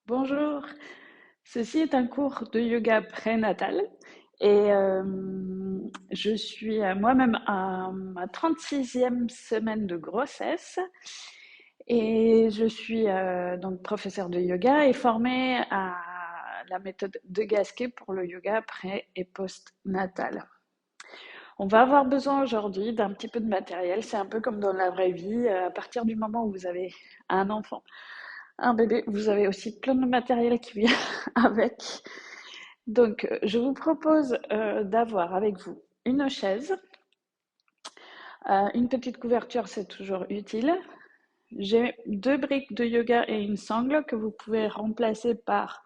Bonjour, ceci est un cours de yoga prénatal et je suis moi-même à ma 36e semaine de grossesse et je suis donc professeure de yoga et formée à la méthode de Gasquet pour le yoga pré- et post-natal. On va avoir besoin aujourd'hui d'un petit peu de matériel, c'est un peu comme dans la vraie vie, à partir du moment où vous avez un enfant, un bébé, vous avez aussi plein de matériel qui vient avec. Donc, je vous propose d'avoir avec vous une chaise, une petite couverture, c'est toujours utile. J'ai deux briques de yoga et une sangle que vous pouvez remplacer par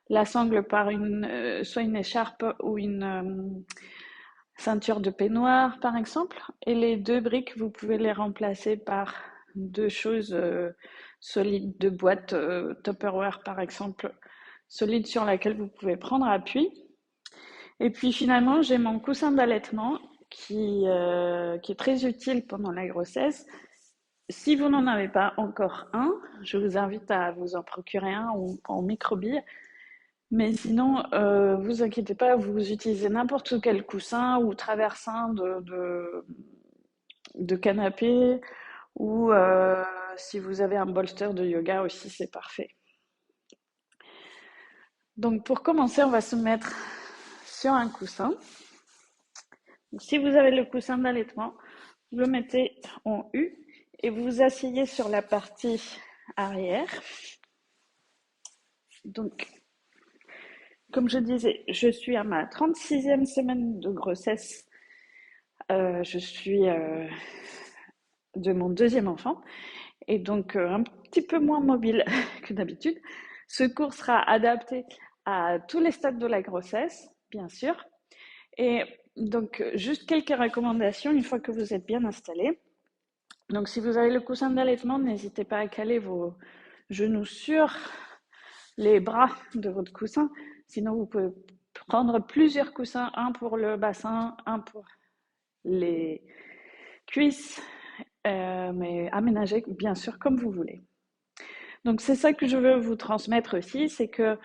la sangle par soit une écharpe ou une ceinture de peignoir, par exemple. Et les deux briques, vous pouvez les remplacer par deux choses solides, de boîtes Tupperware, par exemple, solides sur laquelle vous pouvez prendre appui. Et puis finalement, j'ai mon coussin d'allaitement qui est très utile pendant la grossesse. Si vous n'en avez pas encore un, je vous invite à vous en procurer un ou en microbille. Mais sinon, vous inquiétez pas, vous utilisez n'importe quel coussin ou traversin de canapé ou si vous avez un bolster de yoga aussi, c'est parfait. Donc pour commencer, on va se mettre sur un coussin. Si vous avez le coussin d'allaitement, vous le mettez en U et vous vous asseyez sur la partie arrière. Donc, comme je disais, je suis à ma 36e semaine de grossesse. Je suis de mon deuxième enfant et donc un petit peu moins mobile que d'habitude. Ce cours sera adapté à tous les stades de la grossesse, bien sûr. Et donc, juste quelques recommandations une fois que vous êtes bien installé. Donc, si vous avez le coussin d'allaitement, n'hésitez pas à caler vos genoux sur les bras de votre coussin. Sinon, vous pouvez prendre plusieurs coussins, un pour le bassin, un pour les cuisses, mais aménagez bien sûr comme vous voulez. Donc, c'est ça que je veux vous transmettre aussi, c'est que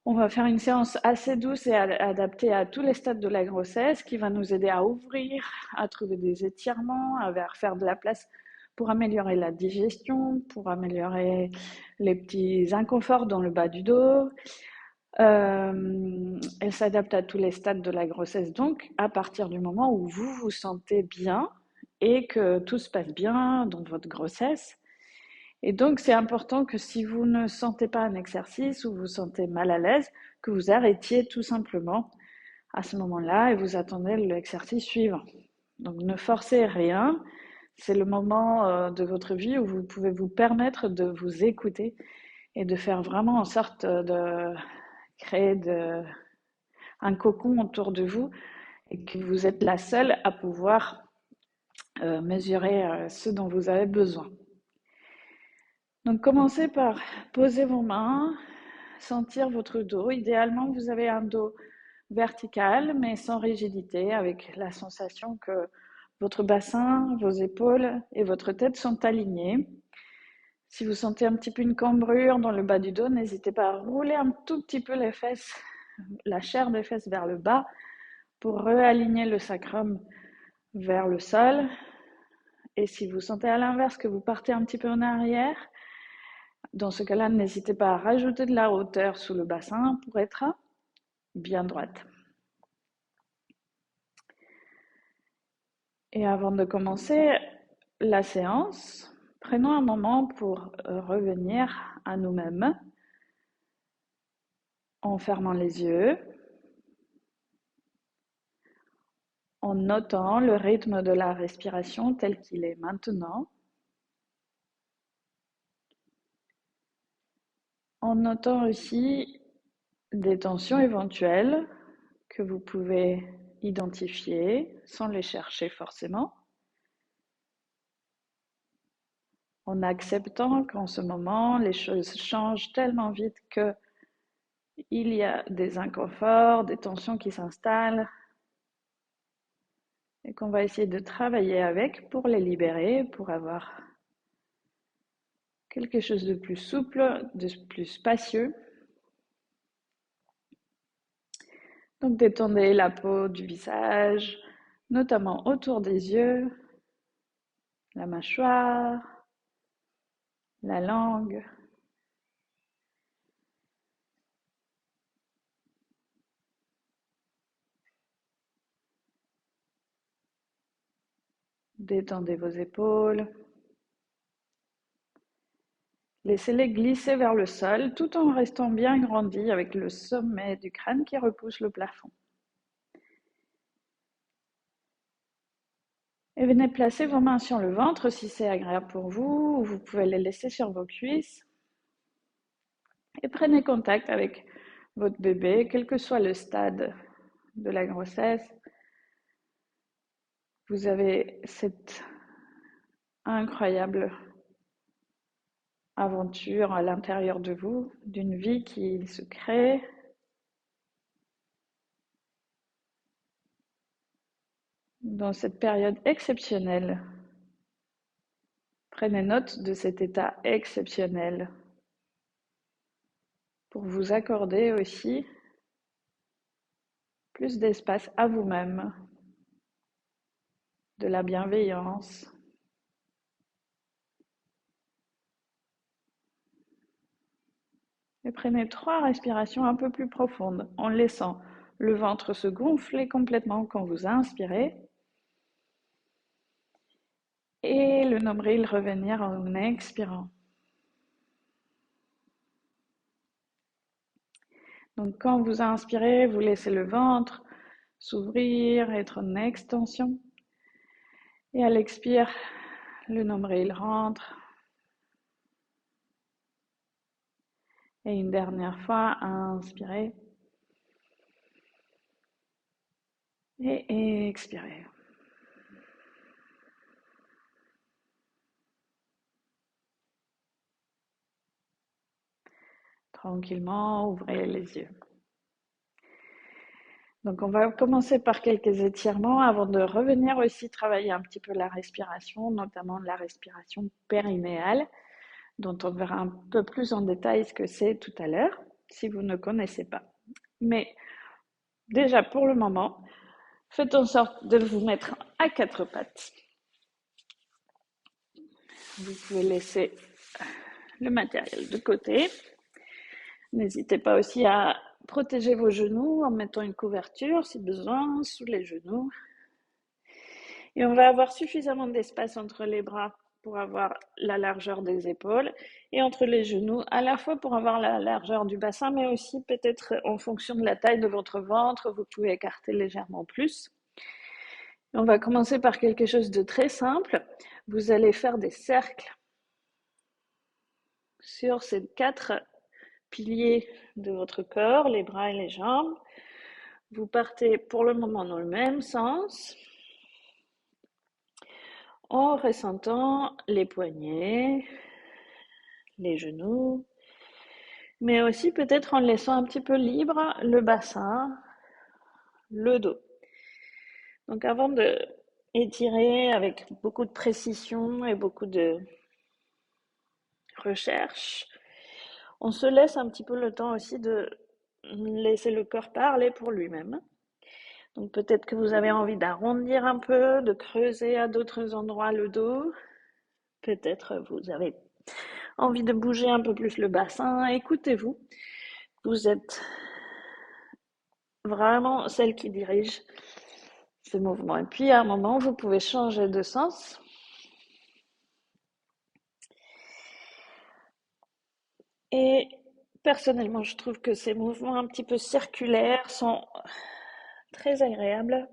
on va faire une séance assez douce et adaptée à tous les stades de la grossesse qui va nous aider à ouvrir, à trouver des étirements, à faire de la place pour améliorer la digestion, pour améliorer les petits inconforts dans le bas du dos. Elle s'adapte à tous les stades de la grossesse, donc à partir du moment où vous vous sentez bien et que tout se passe bien dans votre grossesse. Et donc, c'est important que si vous ne sentez pas un exercice ou vous vous sentez mal à l'aise, que vous arrêtiez tout simplement à ce moment-là et vous attendez l'exercice suivant. Donc, ne forcez rien. C'est le moment de votre vie où vous pouvez vous permettre de vous écouter et de faire vraiment en sorte de créer un cocon autour de vous et que vous êtes la seule à pouvoir mesurer ce dont vous avez besoin. Donc, commencez par poser vos mains, sentir votre dos. Idéalement, vous avez un dos vertical, mais sans rigidité, avec la sensation que votre bassin, vos épaules et votre tête sont alignés. Si vous sentez un petit peu une cambrure dans le bas du dos, n'hésitez pas à rouler un tout petit peu les fesses, la chair des fesses vers le bas pour réaligner le sacrum vers le sol. Et si vous sentez à l'inverse que vous partez un petit peu en arrière, dans ce cas-là, n'hésitez pas à rajouter de la hauteur sous le bassin pour être bien droite. Et avant de commencer la séance, prenons un moment pour revenir à nous-mêmes en fermant les yeux, en notant le rythme de la respiration tel qu'il est maintenant, en notant aussi des tensions éventuelles que vous pouvez identifier sans les chercher forcément, en acceptant qu'en ce moment, les choses changent tellement vite qu'il y a des inconforts, des tensions qui s'installent et qu'on va essayer de travailler avec pour les libérer, pour avoir quelque chose de plus souple, de plus spacieux. Donc détendez la peau du visage, notamment autour des yeux, la mâchoire, la langue. Détendez vos épaules. Laissez-les glisser vers le sol tout en restant bien grandis avec le sommet du crâne qui repousse le plafond. Et venez placer vos mains sur le ventre si c'est agréable pour vous, ou vous pouvez les laisser sur vos cuisses. Et prenez contact avec votre bébé, quel que soit le stade de la grossesse. Vous avez cette incroyable aventure à l'intérieur de vous, d'une vie qui se crée. Dans cette période exceptionnelle, prenez note de cet état exceptionnel pour vous accorder aussi plus d'espace à vous-même, de la bienveillance. Et prenez 3 respirations un peu plus profondes en laissant le ventre se gonfler complètement quand vous inspirez et le nombril revenir en expirant. Donc quand vous inspirez, vous laissez le ventre s'ouvrir, être en extension. Et à l'expire, le nombril rentre. Et une dernière fois, inspirez. Et expirez. Tranquillement, ouvrez les yeux. Donc on va commencer par quelques étirements avant de revenir aussi travailler un petit peu la respiration, notamment la respiration périnéale, dont on verra un peu plus en détail ce que c'est tout à l'heure, si vous ne connaissez pas. Mais déjà pour le moment, faites en sorte de vous mettre à 4 pattes. Vous pouvez laisser le matériel de côté. N'hésitez pas aussi à protéger vos genoux en mettant une couverture si besoin sous les genoux. Et on va avoir suffisamment d'espace entre les bras pour avoir la largeur des épaules et entre les genoux, à la fois pour avoir la largeur du bassin, mais aussi peut-être en fonction de la taille de votre ventre, vous pouvez écarter légèrement plus. On va commencer par quelque chose de très simple. Vous allez faire des cercles sur ces 4 piliers de votre corps, les bras et les jambes. Vous partez pour le moment dans le même sens, en ressentant les poignets, les genoux, mais aussi peut-être en laissant un petit peu libre le bassin, le dos. Donc avant de étirer avec beaucoup de précision et beaucoup de recherche, on se laisse un petit peu le temps aussi de laisser le corps parler pour lui-même. Donc peut-être que vous avez envie d'arrondir un peu, de creuser à d'autres endroits le dos. Peut-être vous avez envie de bouger un peu plus le bassin. Écoutez-vous. Vous êtes vraiment celle qui dirige ce mouvement. Et puis à un moment, vous pouvez changer de sens. Et personnellement, je trouve que ces mouvements un petit peu circulaires sont très agréables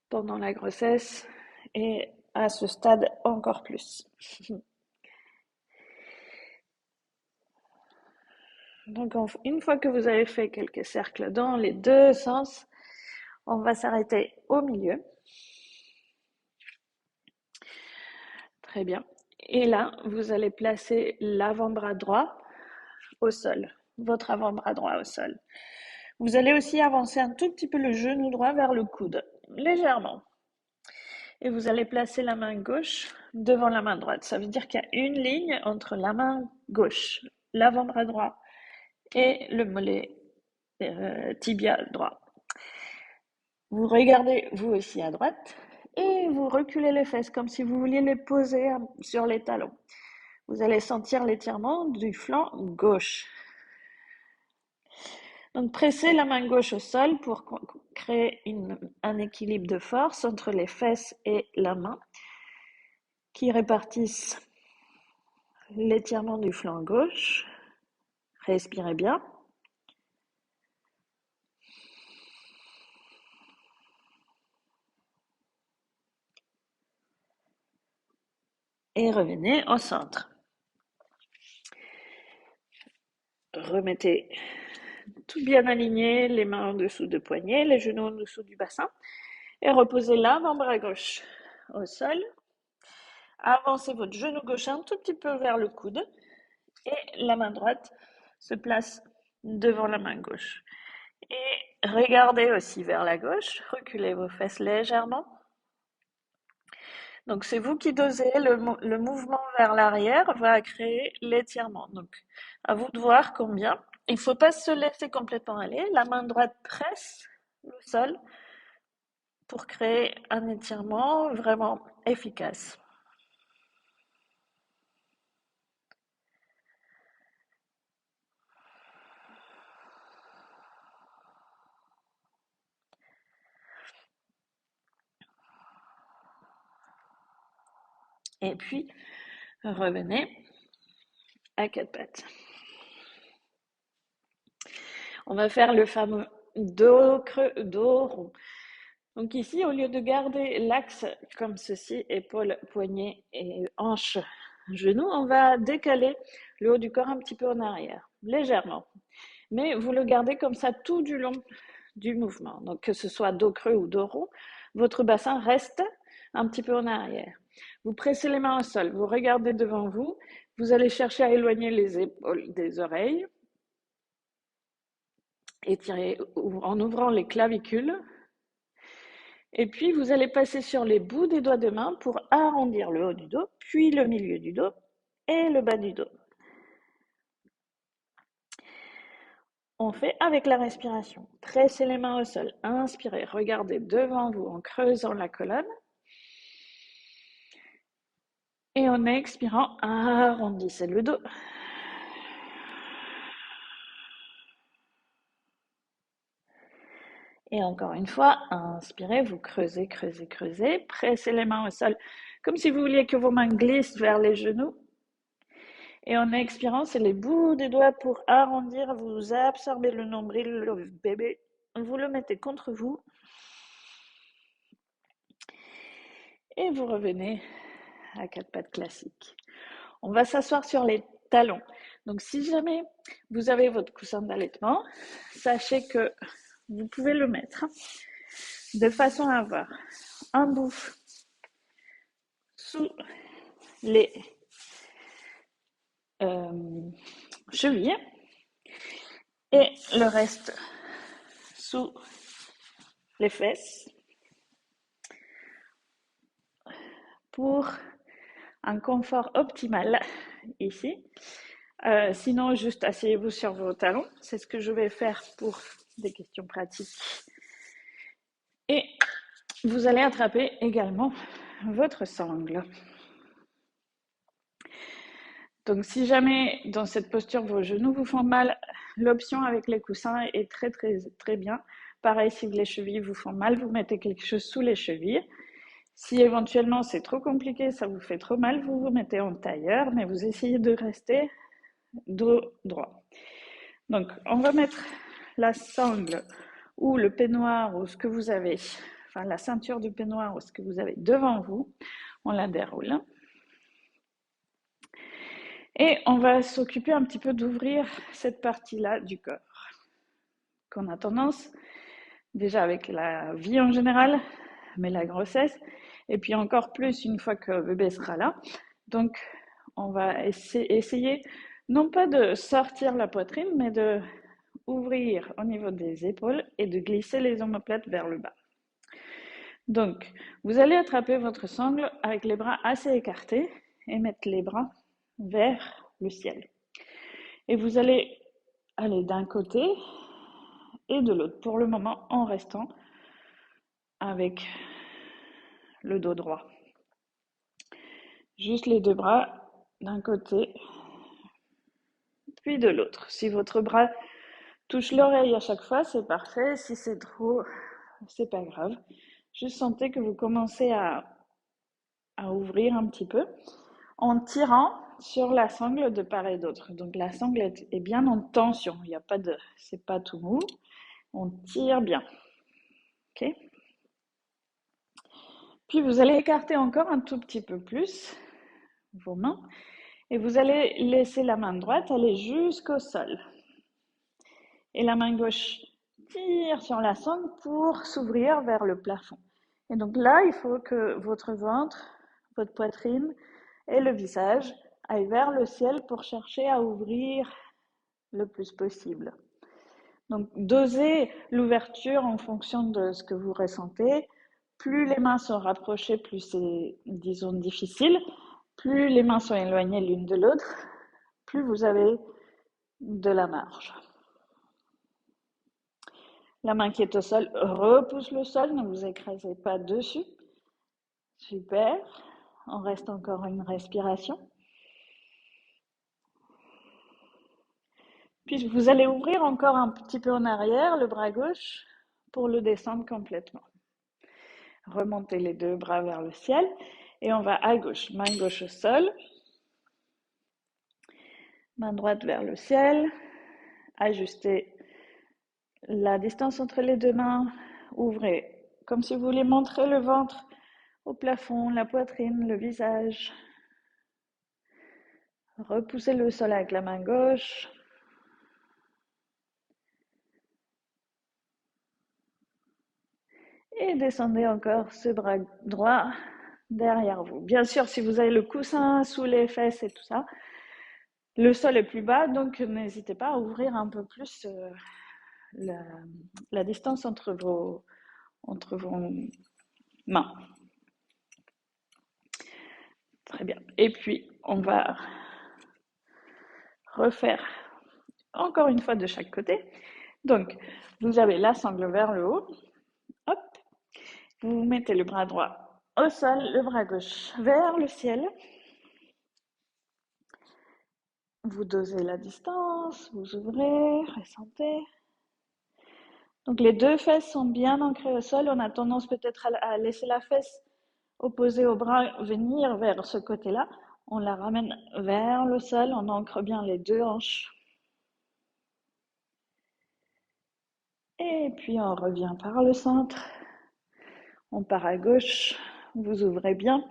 pendant la grossesse et à ce stade encore plus. Donc une fois que vous avez fait quelques cercles dans les 2 sens, on va s'arrêter au milieu. Très bien. Et là, vous allez placer l'avant-bras droit au sol, votre avant-bras droit au sol. Vous allez aussi avancer un tout petit peu le genou droit vers le coude, légèrement. Et vous allez placer la main gauche devant la main droite. Ça veut dire qu'il y a une ligne entre la main gauche, l'avant-bras droit et le mollet tibia droit. Vous regardez vous aussi à droite et vous reculez les fesses comme si vous vouliez les poser sur les talons. Vous allez sentir l'étirement du flanc gauche. Donc pressez la main gauche au sol pour créer un équilibre de force entre les fesses et la main qui répartissent l'étirement du flanc gauche. Respirez bien. Et revenez au centre. Remettez tout bien aligné, les mains en dessous de poignets, les genoux en dessous du bassin. Et reposez l'avant-bras gauche au sol. Avancez votre genou gauche un tout petit peu vers le coude. Et la main droite se place devant la main gauche. Et regardez aussi vers la gauche. Reculez vos fesses légèrement. Donc, c'est vous qui dosez. Le mouvement vers l'arrière va créer l'étirement. Donc, à vous de voir combien. Il ne faut pas se laisser complètement aller. La main droite presse le sol pour créer un étirement vraiment efficace. Et puis, revenez à quatre pattes. On va faire le fameux dos creux, dos rond. Donc ici, au lieu de garder l'axe comme ceci, épaules, poignets et hanches, genoux, on va décaler le haut du corps un petit peu en arrière, légèrement. Mais vous le gardez comme ça tout du long du mouvement. Donc que ce soit dos creux ou dos rond, votre bassin reste un petit peu en arrière. Vous pressez les mains au sol, vous regardez devant vous, vous allez chercher à éloigner les épaules des oreilles, étirez en ouvrant les clavicules. Et puis, vous allez passer sur les bouts des doigts de main pour arrondir le haut du dos, puis le milieu du dos et le bas du dos. On fait avec la respiration. Pressez les mains au sol, inspirez, regardez devant vous en creusant la colonne. Et en expirant, arrondissez le dos. Et encore une fois, inspirez, vous creusez, creusez, creusez. Pressez les mains au sol comme si vous vouliez que vos mains glissent vers les genoux. Et en expirant, c'est les bouts des doigts pour arrondir. Vous absorbez le nombril, le bébé. Vous le mettez contre vous. Et vous revenez à quatre pattes classiques. On va s'asseoir sur les talons. Donc, si jamais vous avez votre coussin d'allaitement, sachez que vous pouvez le mettre de façon à avoir un bout sous les chevilles et le reste sous les fesses pour un confort optimal ici. Sinon, juste asseyez-vous sur vos talons. C'est ce que je vais faire pour des questions pratiques. Et vous allez attraper également votre sangle. Donc, si jamais dans cette posture vos genoux vous font mal, l'option avec les coussins est très très très bien. Pareil, si les chevilles vous font mal, vous mettez quelque chose sous les chevilles. Si éventuellement c'est trop compliqué, ça vous fait trop mal, vous vous mettez en tailleur, mais vous essayez de rester dos droit. Donc, on va mettre la sangle ou le peignoir ou ce que vous avez, enfin la ceinture du peignoir ou ce que vous avez devant vous. On la déroule. Et on va s'occuper un petit peu d'ouvrir cette partie-là du corps, qu'on a tendance, déjà avec la vie en général, mais la grossesse, et puis encore plus une fois que bébé sera là. Donc, on va essayer non pas de sortir la poitrine, mais de ouvrir au niveau des épaules et de glisser les omoplates vers le bas. Donc, vous allez attraper votre sangle avec les bras assez écartés et mettre les bras vers le ciel. Et vous allez aller d'un côté et de l'autre, pour le moment en restant avec le dos droit. Juste les deux bras d'un côté, puis de l'autre. Si votre bras touche l'oreille à chaque fois, c'est parfait. Si c'est trop, c'est pas grave. Juste sentez que vous commencez à ouvrir un petit peu en tirant sur la sangle de part et d'autre. Donc la sangle est bien en tension. Il n'y a pas de, c'est pas tout mou. On tire bien. Ok. Puis vous allez écarter encore un tout petit peu plus vos mains et vous allez laisser la main droite aller jusqu'au sol. Et la main gauche tire sur la sangle pour s'ouvrir vers le plafond. Et donc là, il faut que votre ventre, votre poitrine et le visage aillent vers le ciel pour chercher à ouvrir le plus possible. Donc dosez l'ouverture en fonction de ce que vous ressentez. Plus les mains sont rapprochées, plus c'est, disons, difficile. Plus les mains sont éloignées l'une de l'autre, plus vous avez de la marge. La main qui est au sol repousse le sol, ne vous écrasez pas dessus. Super. On reste encore une respiration. Puis vous allez ouvrir encore un petit peu en arrière le bras gauche pour le descendre complètement. Remontez les deux bras vers le ciel et on va à gauche. Main gauche au sol. Main droite vers le ciel. Ajustez la distance entre les deux mains. Ouvrez comme si vous vouliez montrer le ventre au plafond, la poitrine, le visage. Repoussez le sol avec la main gauche. Et descendez encore ce bras droit derrière vous. Bien sûr, si vous avez le coussin sous les fesses et tout ça, le sol est plus bas, donc n'hésitez pas à ouvrir un peu plus la distance entre vos mains. Très bien. Et puis, on va refaire encore une fois de chaque côté. Donc, vous avez la sangle vers le haut. Hop. Vous mettez le bras droit au sol, le bras gauche vers le ciel. Vous dosez la distance, vous ouvrez, ressentez. Donc les deux fesses sont bien ancrées au sol. On a tendance peut-être à laisser la fesse opposée au bras venir vers ce côté-là. On la ramène vers le sol, on ancre bien les deux hanches. Et puis on revient par le centre. On part à gauche, vous ouvrez bien.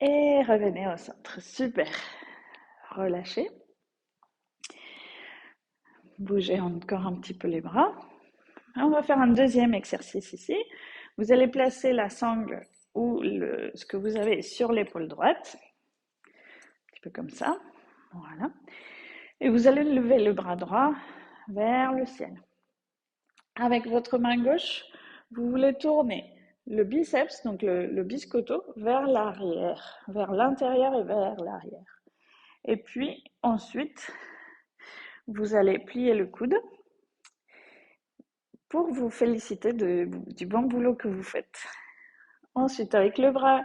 Et revenez au centre. Super. Relâchez. Bougez encore un petit peu les bras. On va faire un deuxième exercice ici. Vous allez placer la sangle ou ce que vous avez sur l'épaule droite. Un petit peu comme ça. Voilà. Et vous allez lever le bras droit vers le ciel. Avec votre main gauche, vous voulez tourner le biceps, donc le biscotto, vers l'arrière, vers l'intérieur et vers l'arrière. Et puis ensuite, vous allez plier le coude pour vous féliciter du bon boulot que vous faites. Ensuite, avec le bras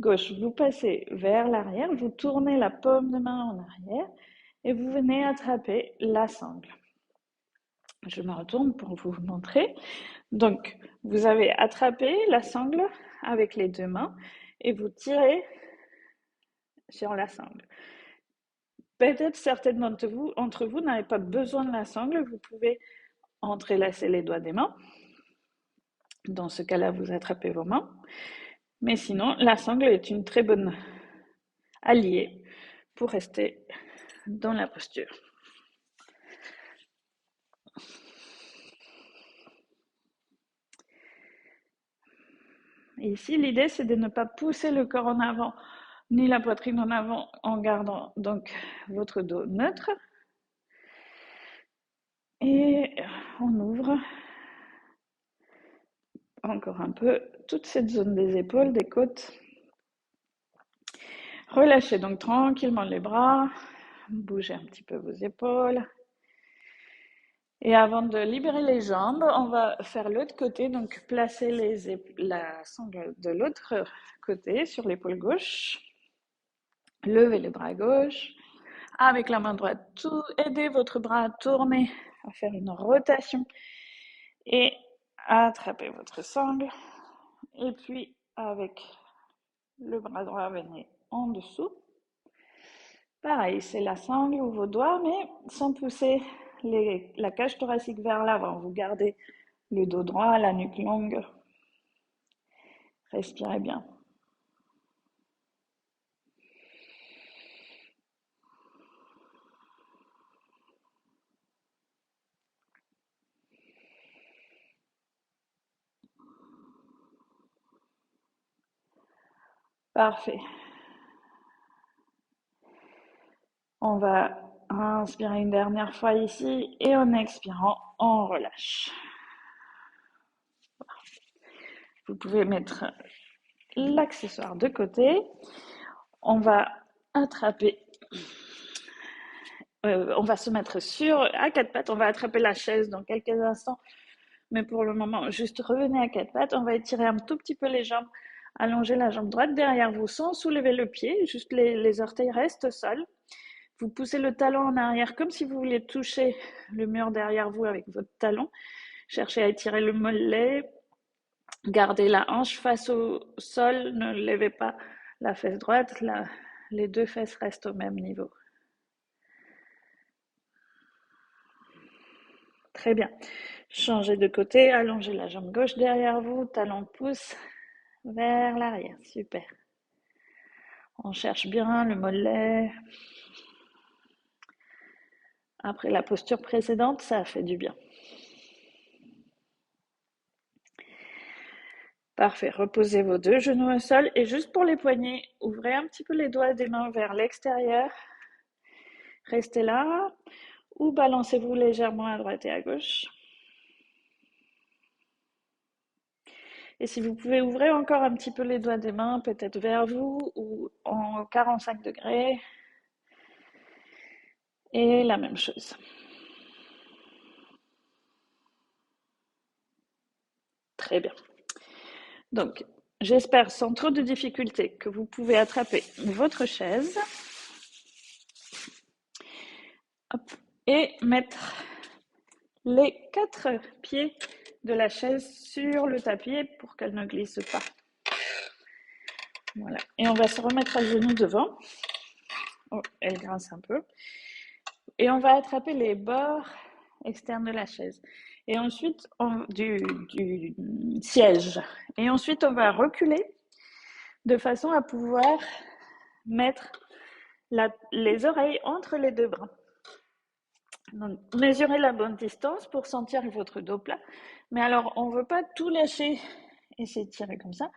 gauche, vous passez vers l'arrière, vous tournez la paume de main en arrière et vous venez attraper la sangle. Je me retourne pour vous montrer. Donc, vous avez attrapé la sangle avec les deux mains et vous tirez sur la sangle. Peut-être certains d'entre vous n'avez pas besoin de la sangle, vous pouvez entrelacer les doigts des mains. Dans ce cas-là, vous attrapez vos mains. Mais sinon, la sangle est une très bonne alliée pour rester dans la posture. Et ici, l'idée, c'est de ne pas pousser le corps en avant, ni la poitrine en avant, en gardant donc votre dos neutre. Et on ouvre encore un peu toute cette zone des épaules, des côtes. Relâchez donc tranquillement les bras, bougez un petit peu vos épaules. Et avant de libérer les jambes, on va faire l'autre côté, donc placer la sangle de l'autre côté sur l'épaule gauche. Levez les bras gauche. Avec la main droite, aidez votre bras à tourner, à faire une rotation et attrapez votre sangle. Et puis avec le bras droit, venez en dessous. Pareil, c'est la sangle ou vos doigts, mais sans pousser la cage thoracique vers l'avant. Vous gardez le dos droit, la nuque longue. Respirez bien. Parfait. On va inspirer une dernière fois ici et en expirant, on relâche. Vous pouvez mettre l'accessoire de côté. On va attraper, on va se mettre à quatre pattes. On va attraper la chaise dans quelques instants. Mais pour le moment, juste revenez à quatre pattes. On va étirer un tout petit peu les jambes. Allongez la jambe droite derrière vous sans soulever le pied. Juste les orteils restent au sol. Vous poussez le talon en arrière comme si vous vouliez toucher le mur derrière vous avec votre talon. Cherchez à étirer le mollet. Gardez la hanche face au sol. Ne levez pas la fesse droite. Les deux fesses restent au même niveau. Très bien. Changez de côté. Allongez la jambe gauche derrière vous. Talon pousse vers l'arrière. Super. On cherche bien le mollet. Après la posture précédente, ça a fait du bien. Parfait. Reposez vos deux genoux au sol et juste pour les poignets, ouvrez un petit peu les doigts des mains vers l'extérieur. Restez là ou balancez-vous légèrement à droite et à gauche. Et si vous pouvez ouvrir encore un petit peu les doigts des mains, peut-être vers vous ou en 45 degrés. Et la même chose. Très bien. Donc, j'espère sans trop de difficultés que vous pouvez attraper votre chaise. Hop, et mettre les 4 pieds de la chaise sur le tapis pour qu'elle ne glisse pas. Voilà. Et on va se remettre à genoux devant. Oh, elle grince un peu. Et on va attraper les bords externes de la chaise. Et ensuite, du siège. Et ensuite, on va reculer de façon à pouvoir mettre les oreilles entre les deux bras. Donc, mesurez la bonne distance pour sentir votre dos plat. Mais alors, on ne veut pas tout lâcher et s'étirer comme ça.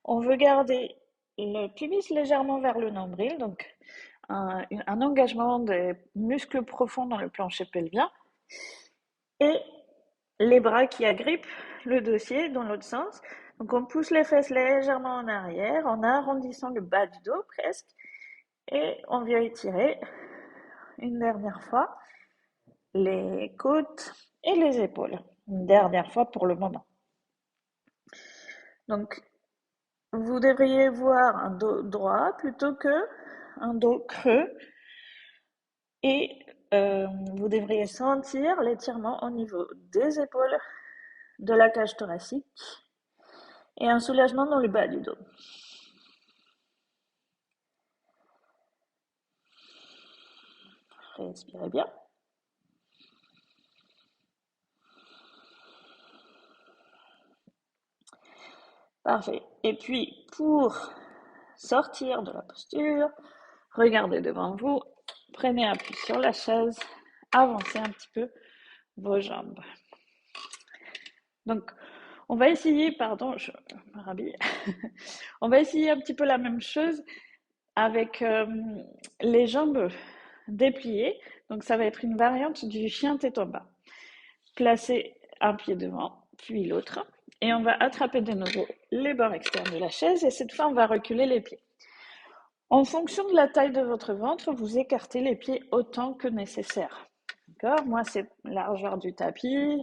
On veut garder le pubis légèrement vers le nombril, donc un engagement des muscles profonds dans le plancher pelvien. Et les bras qui agrippent le dossier dans l'autre sens. Donc, on pousse les fesses légèrement en arrière en arrondissant le bas du dos presque. Et on vient étirer une dernière fois les côtes et les épaules. Une dernière fois pour le moment. Donc, vous devriez voir un dos droit plutôt que un dos creux. Et vous devriez sentir l'étirement au niveau des épaules, de la cage thoracique et un soulagement dans le bas du dos. Respirez bien. Parfait. Et puis, pour sortir de la posture, regardez devant vous, prenez appui sur la chaise, avancez un petit peu vos jambes. Donc, On va essayer, pardon, je me rhabille. On va essayer un petit peu la même chose avec les jambes dépliées. Donc ça va être une variante du chien tête en bas. Placez un pied devant, puis l'autre. Et on va attraper de nouveau les bords externes de la chaise. Et cette fois, on va reculer les pieds. En fonction de la taille de votre ventre, vous écartez les pieds autant que nécessaire. D'accord? Moi, c'est la largeur du tapis.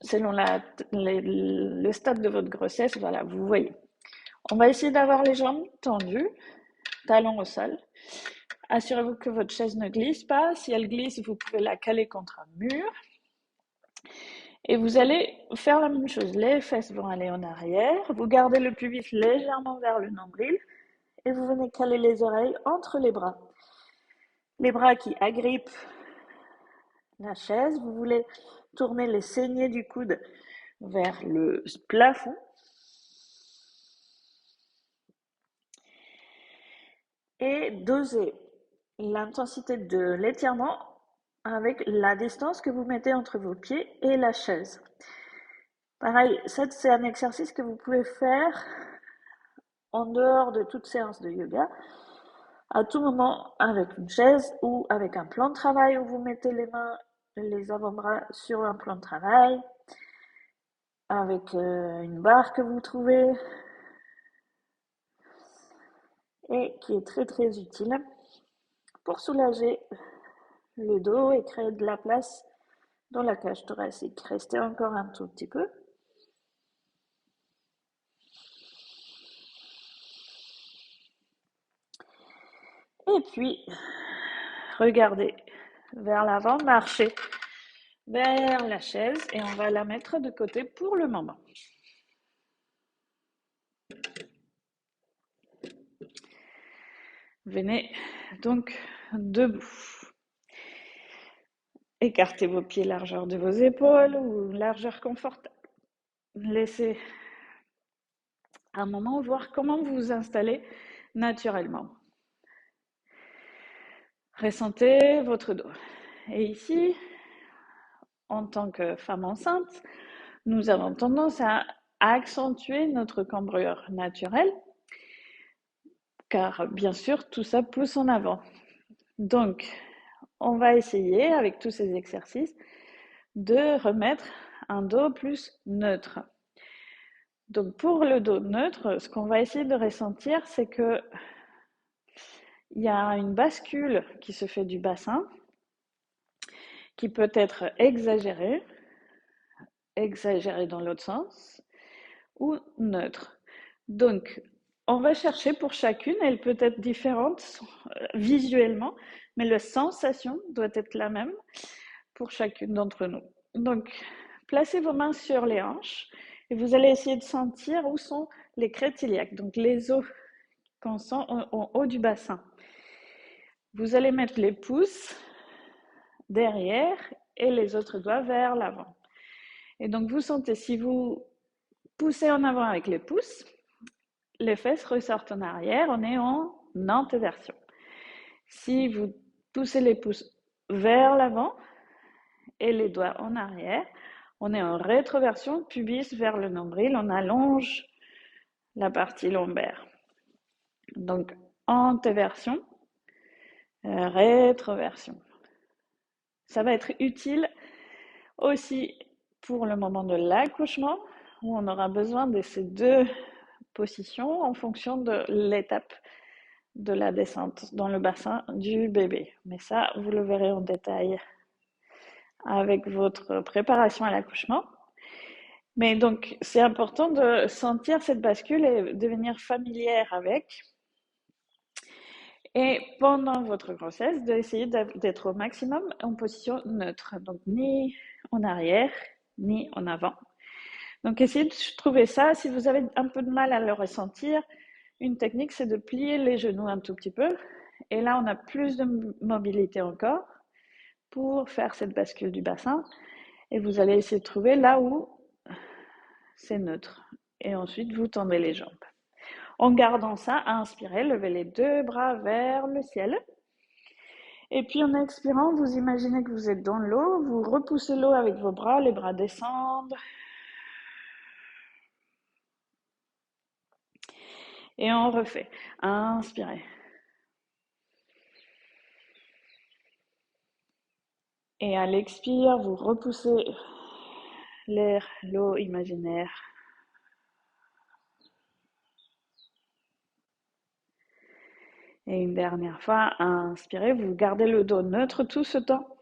Selon le stade de votre grossesse, voilà, vous voyez. On va essayer d'avoir les jambes tendues, talons au sol. Assurez-vous que votre chaise ne glisse pas. Si elle glisse, vous pouvez la caler contre un mur. Et vous allez faire la même chose. Les fesses vont aller en arrière. Vous gardez le pubis légèrement vers le nombril. Et vous venez caler les oreilles entre les bras. Les bras qui agrippent la chaise. Vous voulez tourner les saignées du coude vers le plafond. Et doser l'intensité de l'étirement avec la distance que vous mettez entre vos pieds et la chaise. Pareil, ça c'est un exercice que vous pouvez faire en dehors de toute séance de yoga, à tout moment avec une chaise ou avec un plan de travail où vous mettez les mains, les avant-bras sur un plan de travail, avec une barre que vous trouvez et qui est très très utile pour soulager le dos et créer de la place dans la cage thoracique. Restez encore un tout petit peu. Et puis, regardez vers l'avant, marchez vers la chaise et on va la mettre de côté pour le moment. Venez donc debout. Écartez vos pieds largeur de vos épaules ou largeur confortable. Laissez un moment voir comment vous vous installez naturellement. Ressentez votre dos. Et ici, en tant que femme enceinte, nous avons tendance à accentuer notre cambrure naturelle, car bien sûr, tout ça pousse en avant. Donc, on va essayer, avec tous ces exercices, de remettre un dos plus neutre. Donc, pour le dos neutre, ce qu'on va essayer de ressentir, c'est que il y a une bascule qui se fait du bassin, qui peut être exagérée dans l'autre sens, ou neutre. Donc, on va chercher pour chacune, elle peut être différente visuellement, mais la sensation doit être la même pour chacune d'entre nous. Donc, placez vos mains sur les hanches et vous allez essayer de sentir où sont les crêtes iliaques, donc les os qu'on sent en haut du bassin. Vous allez mettre les pouces derrière et les autres doigts vers l'avant. Et donc, vous sentez, si vous poussez en avant avec les pouces, les fesses ressortent en arrière, on est en antéversion. Si vous poussez les pouces vers l'avant et les doigts en arrière, on est en rétroversion, pubis vers le nombril, on allonge la partie lombaire. Donc, antéversion, rétroversion. Ça va être utile aussi pour le moment de l'accouchement, où on aura besoin de ces deux positions en fonction de l'étape de la descente dans le bassin du bébé. Mais ça, vous le verrez en détail avec votre préparation à l'accouchement. Mais donc, c'est important de sentir cette bascule et devenir familière avec. Et pendant votre grossesse, d'essayer d'être au maximum en position neutre. Donc, ni en arrière, ni en avant. Donc, essayez de trouver ça. Si vous avez un peu de mal à le ressentir, une technique, c'est de plier les genoux un tout petit peu. Et là, on a plus de mobilité encore pour faire cette bascule du bassin. Et vous allez essayer de trouver là où c'est neutre. Et ensuite, vous tendez les jambes. En gardant ça, inspirez, levez les deux bras vers le ciel. Et puis en expirant, vous imaginez que vous êtes dans l'eau, vous repoussez l'eau avec vos bras, les bras descendent. Et on refait. Inspirez. Et à l'expire, vous repoussez l'air, l'eau imaginaire. Et une dernière fois, inspirez, vous gardez le dos neutre tout ce temps.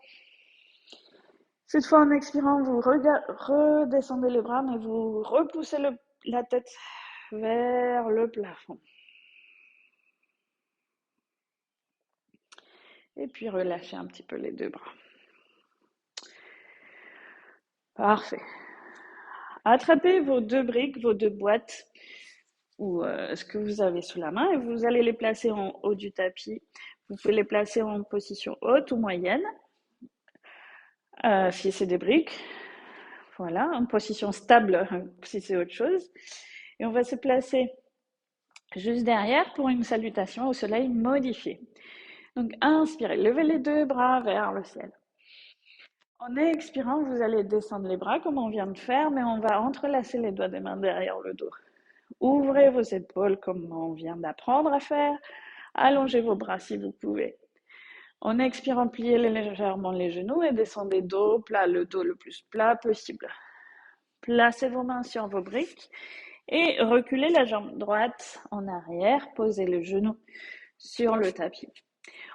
Cette fois, en expirant, vous redescendez les bras, mais vous repoussez la tête vers le plafond. Et puis relâchez un petit peu les deux bras. Parfait. Attrapez vos deux briques, vos deux boîtes, ou ce que vous avez sous la main, et vous allez les placer en haut du tapis. Vous pouvez les placer en position haute ou moyenne, si c'est des briques. Voilà, en position stable si c'est autre chose. Et on va se placer juste derrière pour une salutation au soleil modifiée. Donc, inspirez, levez les deux bras vers le ciel. En expirant, vous allez descendre les bras comme on vient de faire, mais on va entrelacer les doigts des mains derrière le dos. Ouvrez vos épaules comme on vient d'apprendre à faire. Allongez vos bras si vous pouvez. En expirant, pliez légèrement les genoux et descendez dos plat, le dos le plus plat possible. Placez vos mains sur vos briques et reculez la jambe droite en arrière. Posez le genou sur le tapis.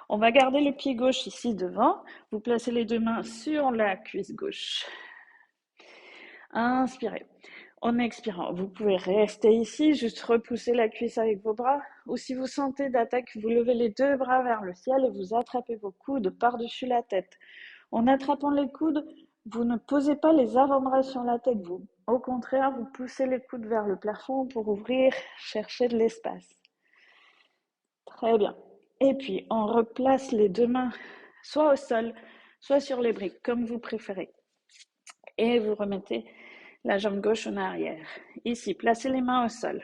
On va garder le pied gauche ici devant. Vous placez les deux mains sur la cuisse gauche. Inspirez. En expirant, vous pouvez rester ici, juste repousser la cuisse avec vos bras. Ou si vous sentez d'attaque, vous levez les deux bras vers le ciel et vous attrapez vos coudes par-dessus la tête. En attrapant les coudes, vous ne posez pas les avant-bras sur la tête. Vous, au contraire, vous poussez les coudes vers le plafond pour ouvrir, chercher de l'espace. Très bien. Et puis, on replace les deux mains soit au sol, soit sur les briques, comme vous préférez. Et vous remettez la jambe gauche en arrière. Ici, placez les mains au sol.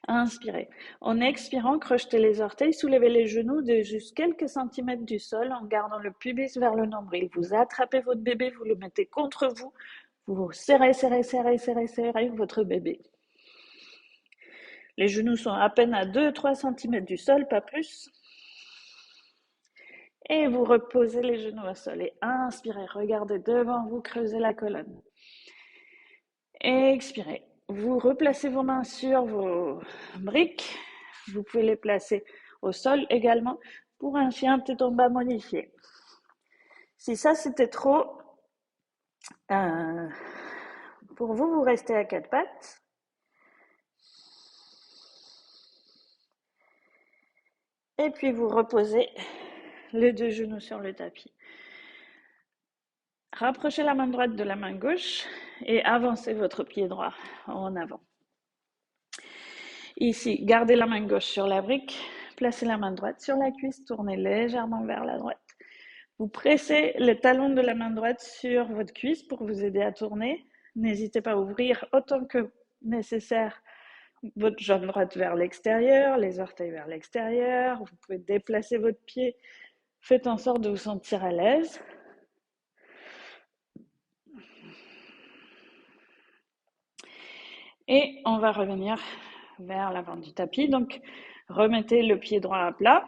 Inspirez. En expirant, crochetez les orteils, soulevez les genoux de juste quelques centimètres du sol en gardant le pubis vers le nombril. Vous attrapez votre bébé, vous le mettez contre vous. Vous serrez, serrez, serrez, serrez, serrez votre bébé. Les genoux sont à peine à 2-3 cm du sol, pas plus. Et vous reposez les genoux au sol. Et inspirez, regardez devant vous, creusez la colonne. Expirez. Vous replacez vos mains sur vos briques. Vous pouvez les placer au sol également pour un chien tête en bas modifié. Si ça c'était trop, pour vous, vous restez à quatre pattes. Et puis vous reposez les deux genoux sur le tapis. Rapprochez la main droite de la main gauche et avancez votre pied droit en avant. Ici, gardez la main gauche sur la brique, placez la main droite sur la cuisse, tournez légèrement vers la droite. Vous pressez le talon de la main droite sur votre cuisse pour vous aider à tourner. N'hésitez pas à ouvrir autant que nécessaire votre jambe droite vers l'extérieur, les orteils vers l'extérieur. Vous pouvez déplacer votre pied. Faites en sorte de vous sentir à l'aise. Et on va revenir vers l'avant du tapis. Donc, remettez le pied droit à plat,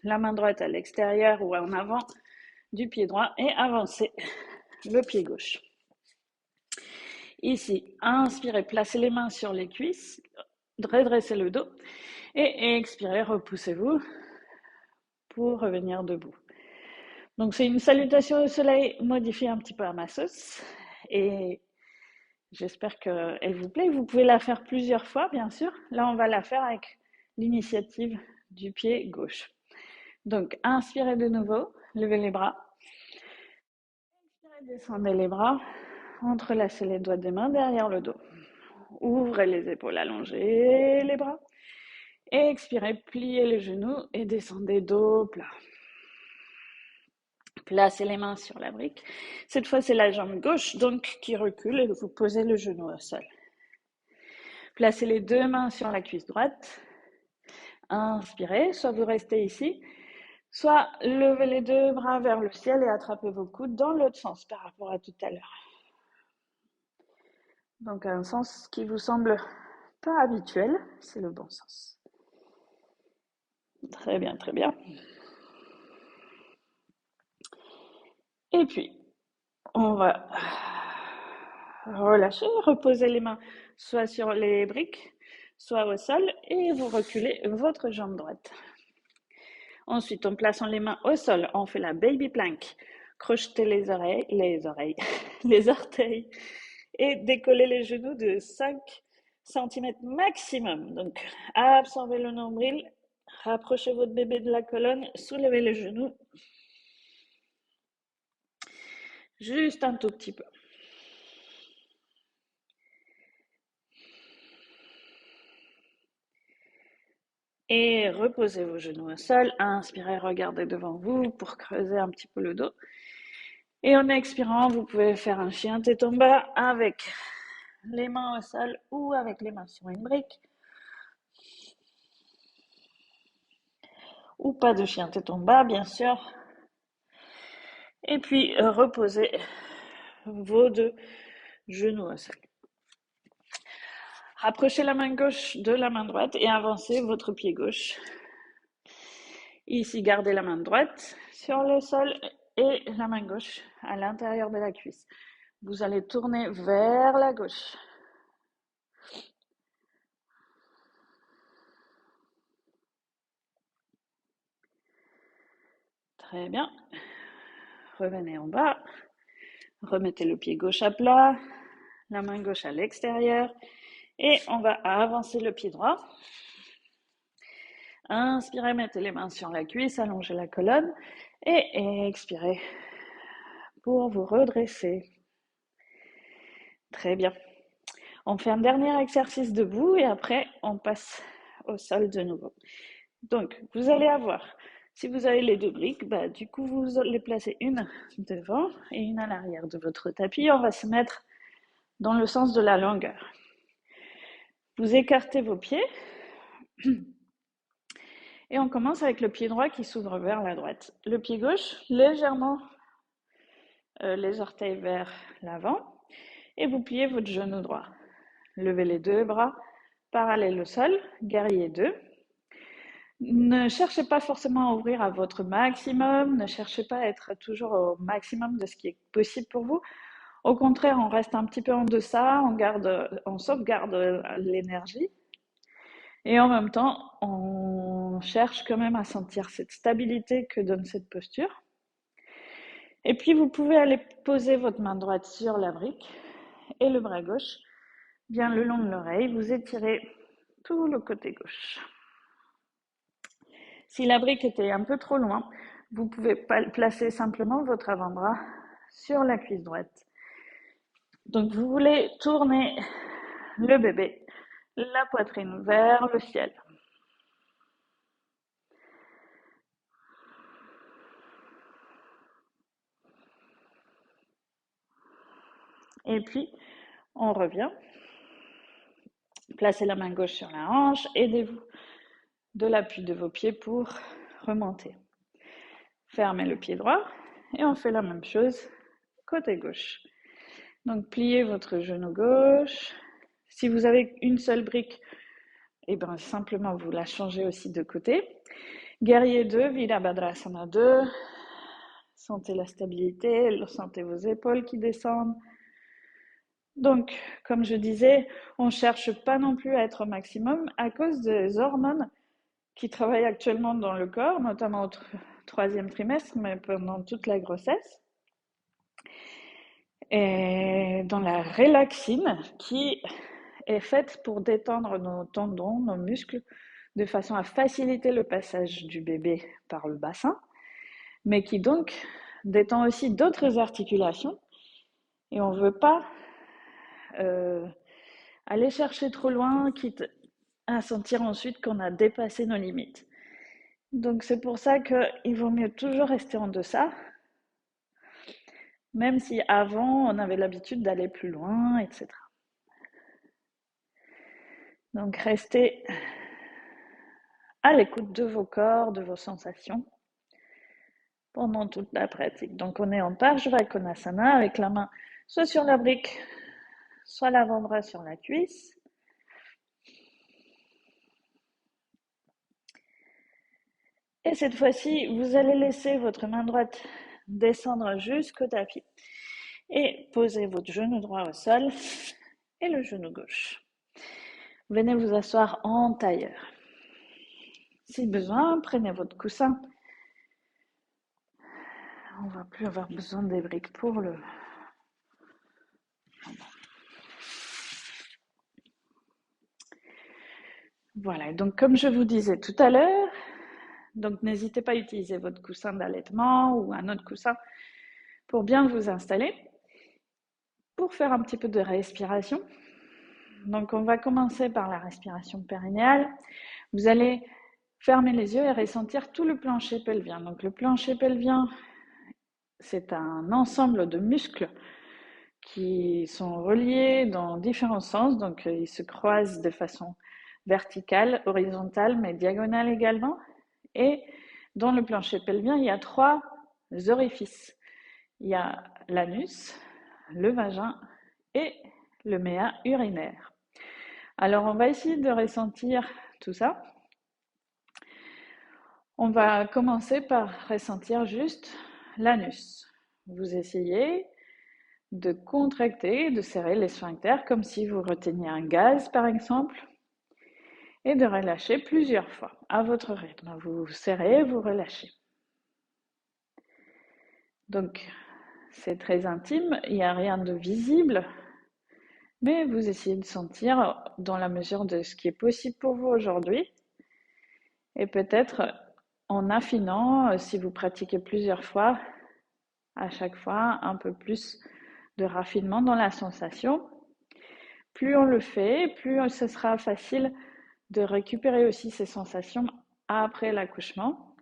la main droite à l'extérieur ou en avant du pied droit et avancez le pied gauche. Ici, inspirez, placez les mains sur les cuisses, redressez le dos et expirez, repoussez-vous pour revenir debout. Donc, c'est une salutation au soleil modifiée un petit peu à ma sauce et j'espère qu'elle vous plaît. Vous pouvez la faire plusieurs fois, bien sûr. Là, on va la faire avec l'initiative du pied gauche. Donc, inspirez de nouveau, levez les bras. Expirez, descendez les bras, entrelacez les doigts des mains derrière le dos. Ouvrez les épaules, allongez les bras. Expirez, pliez les genoux et descendez dos plat. Placez les mains sur la brique. Cette fois, c'est la jambe gauche donc qui recule et vous posez le genou au sol. Placez les deux mains sur la cuisse droite. Inspirez, soit vous restez ici, soit levez les deux bras vers le ciel et attrapez vos coudes dans l'autre sens par rapport à tout à l'heure. Donc un sens qui vous semble pas habituel, c'est le bon sens. Très bien, très bien. Et puis, on va relâcher, reposer les mains soit sur les briques, soit au sol, et vous reculez votre jambe droite. Ensuite, en plaçant les mains au sol, on fait la baby plank. Crochetez les les orteils, et décollez les genoux de 5 cm maximum. Donc, absorbez le nombril, rapprochez votre bébé de la colonne, soulevez les genoux, juste un tout petit peu. Et reposez vos genoux au sol. Inspirez, regardez devant vous pour creuser un petit peu le dos. Et en expirant, vous pouvez faire un chien tête en bas avec les mains au sol ou avec les mains sur une brique. Ou pas de chien tête en bas, bien sûr. Et puis, reposez vos deux genoux au sol. Rapprochez la main gauche de la main droite et avancez votre pied gauche. Ici, gardez la main droite sur le sol et la main gauche à l'intérieur de la cuisse. Vous allez tourner vers la gauche. Très bien. Revenez en bas. Remettez le pied gauche à plat, la main gauche à l'extérieur. Et on va avancer le pied droit. Inspirez, mettez les mains sur la cuisse, allongez la colonne. Et expirez pour vous redresser. Très bien. On fait un dernier exercice debout et après on passe au sol de nouveau. Donc, vous allez avoir, si vous avez les deux briques, du coup, vous les placez une devant et une à l'arrière de votre tapis. On va se mettre dans le sens de la longueur. Vous écartez vos pieds et on commence avec le pied droit qui s'ouvre vers la droite. Le pied gauche, légèrement les orteils vers l'avant et vous pliez votre genou droit. Levez les deux bras parallèles au sol, guerrier 2. Ne cherchez pas forcément à ouvrir à votre maximum, ne cherchez pas à être toujours au maximum de ce qui est possible pour vous. Au contraire, on reste un petit peu en deçà, on sauvegarde l'énergie. Et en même temps, on cherche quand même à sentir cette stabilité que donne cette posture. Et puis, vous pouvez aller poser votre main droite sur la brique et le bras gauche vient le long de l'oreille. Vous étirez tout le côté gauche. Si la brique était un peu trop loin, vous pouvez placer simplement votre avant-bras sur la cuisse droite. Donc, vous voulez tourner le bébé, la poitrine vers le ciel. Et puis, on revient. Placez la main gauche sur la hanche. Aidez-vous de l'appui de vos pieds pour remonter. Fermez le pied droit et on fait la même chose côté gauche. Donc, pliez votre genou gauche. Si vous avez une seule brique, et bien simplement vous la changez aussi de côté. Guerrier 2, Virabhadrasana 2. Sentez la stabilité, sentez vos épaules qui descendent. Donc, comme je disais, on ne cherche pas non plus à être au maximum à cause des hormones qui travaillent actuellement dans le corps, notamment au troisième trimestre, mais pendant toute la grossesse. Et dans la relaxine, qui est faite pour détendre nos tendons, nos muscles, de façon à faciliter le passage du bébé par le bassin, mais qui donc détend aussi d'autres articulations. Et on ne veut pas aller chercher trop loin, quitte à sentir ensuite qu'on a dépassé nos limites. Donc c'est pour ça qu'il vaut mieux toujours rester en deçà, même si avant on avait l'habitude d'aller plus loin, etc. Donc restez à l'écoute de vos corps, de vos sensations pendant toute la pratique. Donc on est en Parshva Konasana avec la main soit sur la brique, soit l'avant-bras sur la cuisse. Et cette fois-ci, vous allez laisser votre main droite descendre jusqu'au tapis et poser votre genou droit au sol et le genou gauche. Venez vous asseoir en tailleur. Si besoin, prenez votre coussin. On ne va plus avoir besoin des briques pour le... Voilà, donc comme je vous disais tout à l'heure, donc n'hésitez pas à utiliser votre coussin d'allaitement ou un autre coussin pour bien vous installer. Pour faire un petit peu de respiration, donc on va commencer par la respiration périnéale. Vous allez fermer les yeux et ressentir tout le plancher pelvien. Donc le plancher pelvien, c'est un ensemble de muscles qui sont reliés dans différents sens, donc ils se croisent de façon verticale, horizontale, mais diagonale également. Et dans le plancher pelvien, il y a 3 orifices. Il y a l'anus, le vagin et le méa urinaire. Alors on va essayer de ressentir tout ça. On va commencer par ressentir juste l'anus. Vous essayez de contracter, de serrer les sphincters comme si vous reteniez un gaz par exemple et de relâcher plusieurs fois à votre rythme. Vous serrez, vous relâchez. Donc c'est très intime, il n'y a rien de visible, mais vous essayez de sentir dans la mesure de ce qui est possible pour vous aujourd'hui. Et peut-être en affinant, si vous pratiquez plusieurs fois, à chaque fois un peu plus de raffinement dans la sensation. Plus on le fait, plus ce sera facile de récupérer aussi ces sensations après l'accouchement.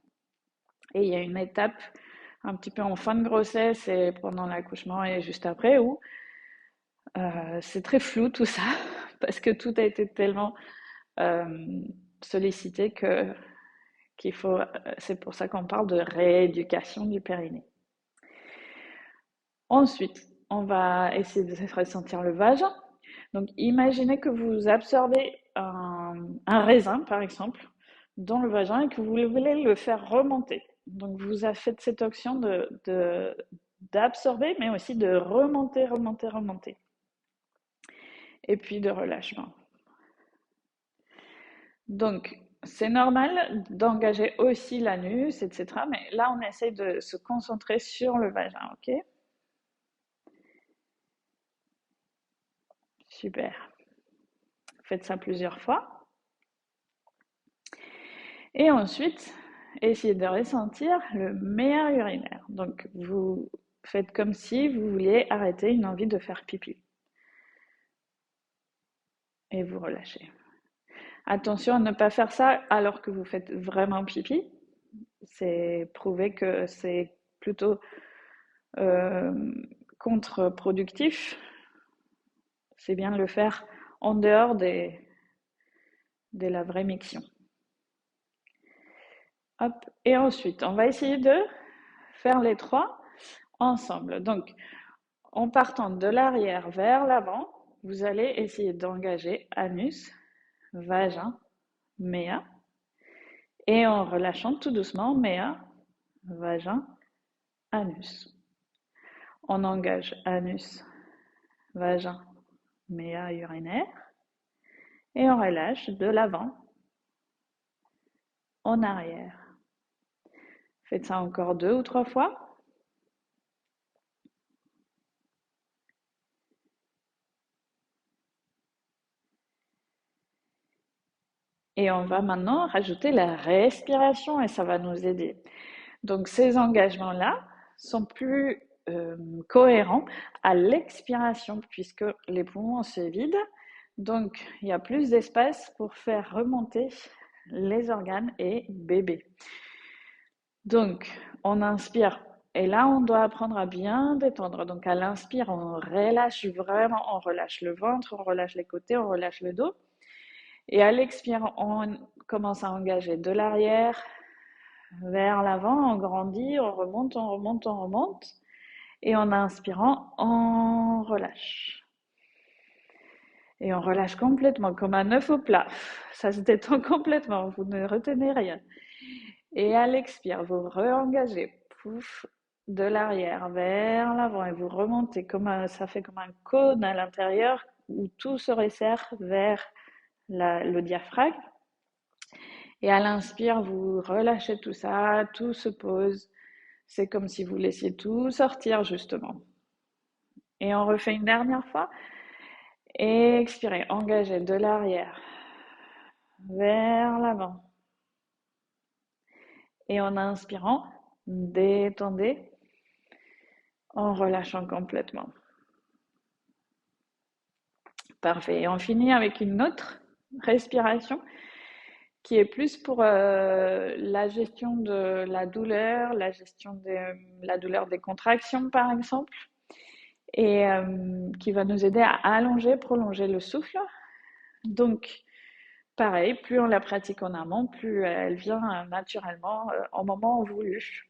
Et il y a une étape un petit peu en fin de grossesse et pendant l'accouchement et juste après où c'est très flou tout ça parce que tout a été tellement sollicité qu'il faut, c'est pour ça qu'on parle de rééducation du périnée. Ensuite, on va essayer de ressentir le vagin. Donc, imaginez que vous absorbez un raisin, par exemple, dans le vagin et que vous voulez le faire remonter. Donc, vous faites cette option d'absorber, mais aussi de remonter, remonter, remonter. Et puis de relâchement. Donc, c'est normal d'engager aussi l'anus, etc. Mais là, on essaye de se concentrer sur le vagin, ok? Super. Faites ça plusieurs fois. Et ensuite, essayez de ressentir le méa urinaire. Donc, vous faites comme si vous vouliez arrêter une envie de faire pipi. Et vous relâchez. Attention à ne pas faire ça alors que vous faites vraiment pipi. C'est prouvé que c'est plutôt contre-productif. C'est bien de le faire en dehors de la vraie miction. Hop. Et ensuite, on va essayer de faire les 3 ensemble. Donc, en partant de l'arrière vers l'avant, vous allez essayer d'engager anus, vagin, méa. Et en relâchant tout doucement, méa, vagin, anus. On engage anus, vagin, méa urinaire. Et on relâche de l'avant en arrière. Faites ça encore 2 ou 3 fois. Et on va maintenant rajouter la respiration et ça va nous aider. Donc ces engagements-là sont plus cohérents à l'expiration puisque les poumons se vident. Donc il y a plus d'espace pour faire remonter les organes et bébé. Donc on inspire et là on doit apprendre à bien détendre. Donc à l'inspire, on relâche vraiment, on relâche le ventre, on relâche les côtés, on relâche le dos. Et à l'expire, on commence à engager de l'arrière vers l'avant, on grandit, on remonte, on remonte, on remonte. Et en inspirant, on relâche. Et on relâche complètement, comme un œuf au plat. Ça se détend complètement, vous ne retenez rien. Et à l'expire, vous re-engagez, pouf, de l'arrière vers l'avant et vous remontez ça fait comme un cône à l'intérieur où tout se resserre vers le diaphragme. Et à l'inspire, vous relâchez tout ça, tout se pose. C'est comme si vous laissiez tout sortir justement. Et on refait une dernière fois. Et expirez, engagez de l'arrière vers l'avant. Et en inspirant, détendez en relâchant complètement. Parfait. Et on finit avec une autre respiration qui est plus pour la gestion de la douleur, la gestion de la douleur des contractions par exemple, et qui va nous aider à allonger, prolonger le souffle. Donc, pareil, plus on la pratique en amont, plus elle vient naturellement au moment voulu.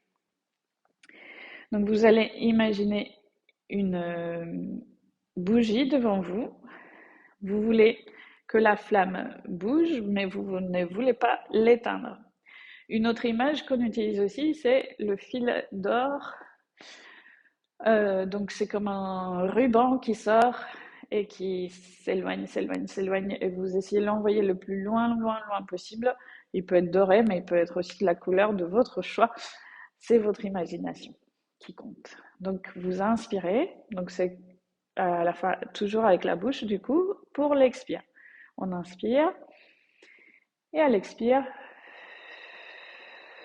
Donc, vous allez imaginer une bougie devant vous. Vous voulez que la flamme bouge, mais vous ne voulez pas l'éteindre. Une autre image qu'on utilise aussi, c'est le fil d'or. Donc c'est comme un ruban qui sort et qui s'éloigne, s'éloigne, s'éloigne, et vous essayez de l'envoyer le plus loin, loin, loin possible. Il peut être doré, mais il peut être aussi de la couleur de votre choix. C'est votre imagination qui compte. Donc vous inspirez, donc c'est à la fois toujours avec la bouche du coup, pour l'expire. On inspire et à l'expire,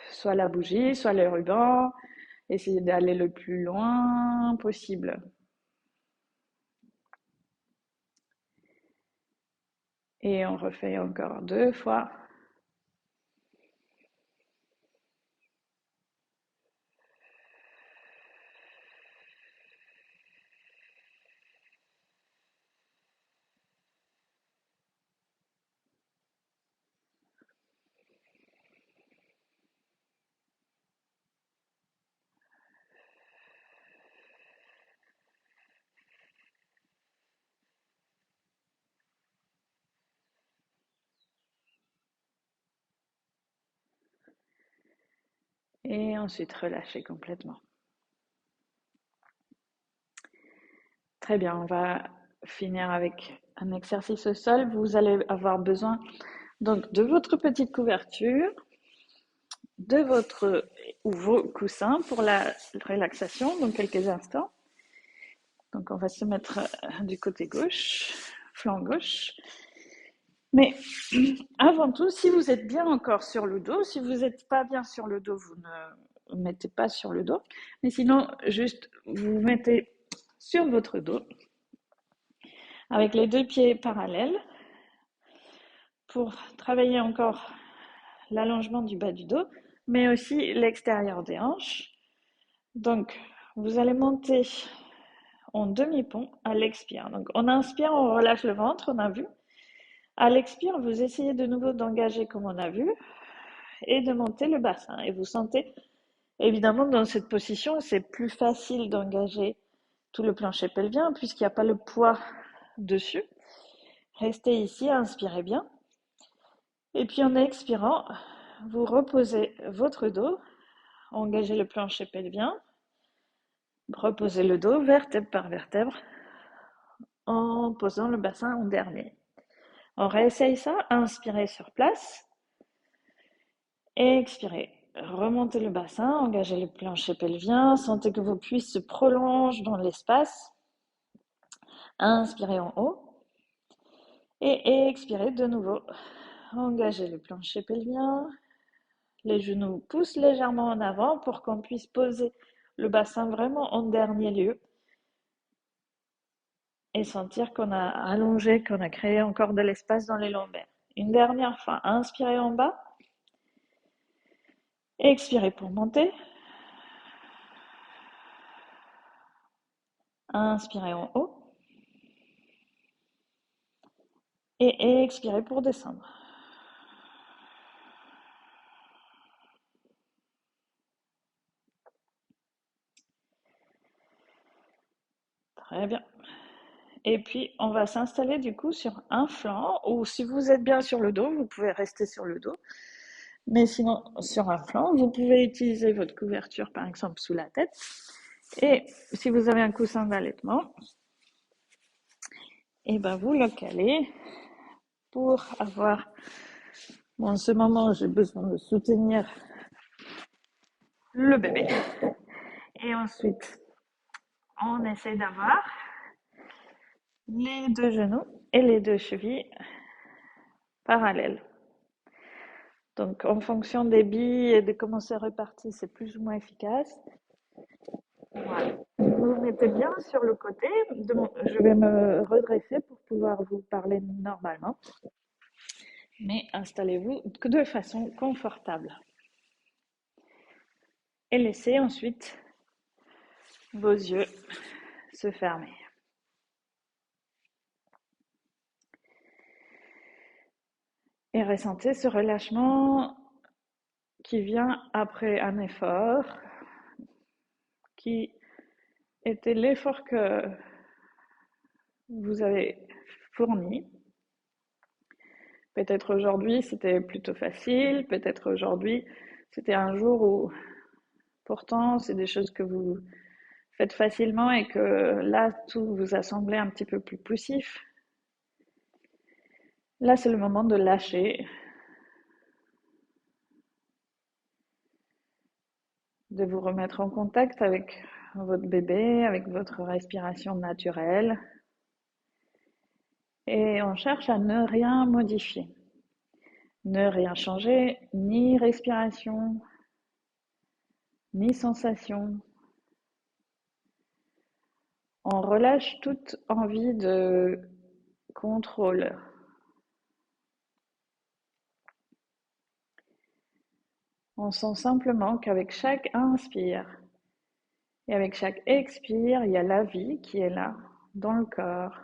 soit la bougie, soit le ruban, essayez d'aller le plus loin possible. Et on refait encore 2 fois. Et ensuite relâchez complètement. Très bien, on va finir avec un exercice au sol. Vous allez avoir besoin donc de votre petite couverture, de votre ou vos coussins pour la relaxation dans quelques instants. Donc on va se mettre du côté gauche, flanc gauche. Mais avant tout, si vous êtes bien encore sur le dos, si vous n'êtes pas bien sur le dos, vous ne vous mettez pas sur le dos. Mais sinon, juste vous mettez sur votre dos avec les 2 pieds parallèles pour travailler encore l'allongement du bas du dos, mais aussi l'extérieur des hanches. Donc, vous allez monter en demi-pont à l'expire. Donc, on inspire, on relâche le ventre, on a vu. À l'expire, vous essayez de nouveau d'engager comme on a vu et de monter le bassin. Et vous sentez, évidemment, dans cette position, c'est plus facile d'engager tout le plancher pelvien puisqu'il n'y a pas le poids dessus. Restez ici, inspirez bien. Et puis en expirant, vous reposez votre dos, engagez le plancher pelvien, reposez le dos vertèbre par vertèbre en posant le bassin en dernier. On réessaye ça, inspirez sur place et expirez. Remontez le bassin, engagez le plancher pelvien, sentez que vos cuisses se prolongent dans l'espace. Inspirez en haut et expirez de nouveau. Engagez le plancher pelvien, les genoux poussent légèrement en avant pour qu'on puisse poser le bassin vraiment en dernier lieu et sentir qu'on a allongé, qu'on a créé encore de l'espace dans les lombaires. Une dernière fois, inspirez en bas, expirez pour monter, inspirez en haut et expirez pour descendre. Très bien. Et puis, on va s'installer du coup sur un flanc, ou si vous êtes bien sur le dos, vous pouvez rester sur le dos. Mais sinon, sur un flanc, vous pouvez utiliser votre couverture, par exemple, sous la tête. Et si vous avez un coussin d'allaitement, et ben vous le calez pour avoir... Bon, en ce moment, j'ai besoin de soutenir le bébé. Et ensuite, on essaie d'avoir les deux genoux et les deux chevilles parallèles. Donc, en fonction des billes et de comment c'est réparti, c'est plus ou moins efficace. Voilà. Vous vous mettez bien sur le côté. Je vais me redresser pour pouvoir vous parler normalement. Mais installez-vous de façon confortable. Et laissez ensuite vos yeux se fermer. Et ressentez ce relâchement qui vient après un effort, qui était l'effort que vous avez fourni. Peut-être aujourd'hui c'était plutôt facile, peut-être aujourd'hui c'était un jour où pourtant c'est des choses que vous faites facilement et que là tout vous a semblé un petit peu plus poussif. Là c'est le moment de lâcher, de vous remettre en contact avec votre bébé, avec votre respiration naturelle. Et on cherche à ne rien modifier, ne rien changer, ni respiration, ni sensation. On relâche toute envie de contrôle. On sent simplement qu'avec chaque inspire et avec chaque expire, il y a la vie qui est là, dans le corps.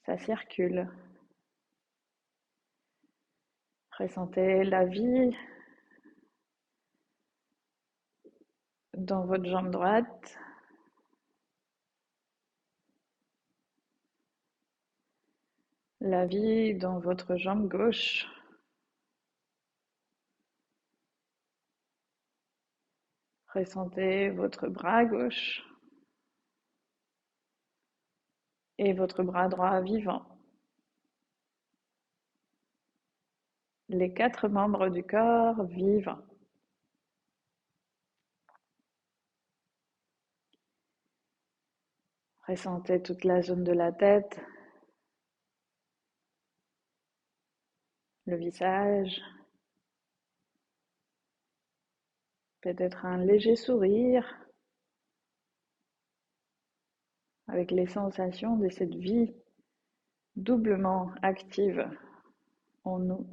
Ça circule. Ressentez la vie dans votre jambe droite, la vie dans votre jambe gauche. Ressentez votre bras gauche et votre bras droit vivant. Les 4 membres du corps vivants. Ressentez toute la zone de la tête, le visage, peut-être un léger sourire avec les sensations de cette vie doublement active en nous.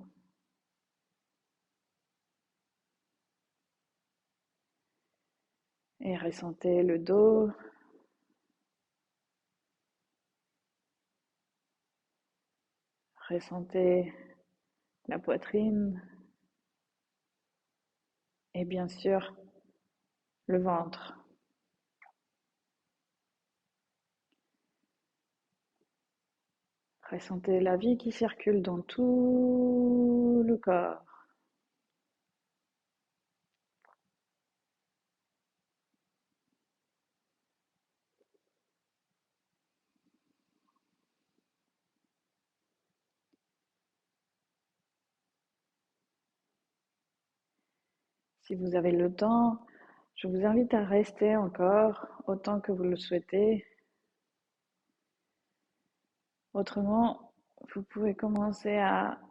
Et ressentez le dos, ressentez la poitrine et bien sûr le ventre. Ressentez la vie qui circule dans tout le corps. Si vous avez le temps, je vous invite à rester encore autant que vous le souhaitez. Autrement, vous pouvez commencer à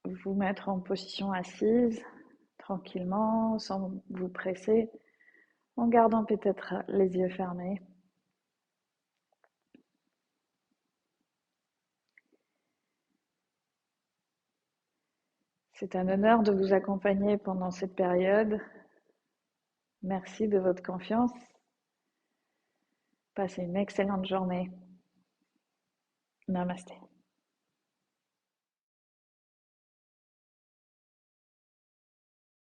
vous mettre en position assise, tranquillement, sans vous presser, en gardant peut-être les yeux fermés. C'est un honneur de vous accompagner pendant cette période. Merci de votre confiance. Passez une excellente journée. Namasté.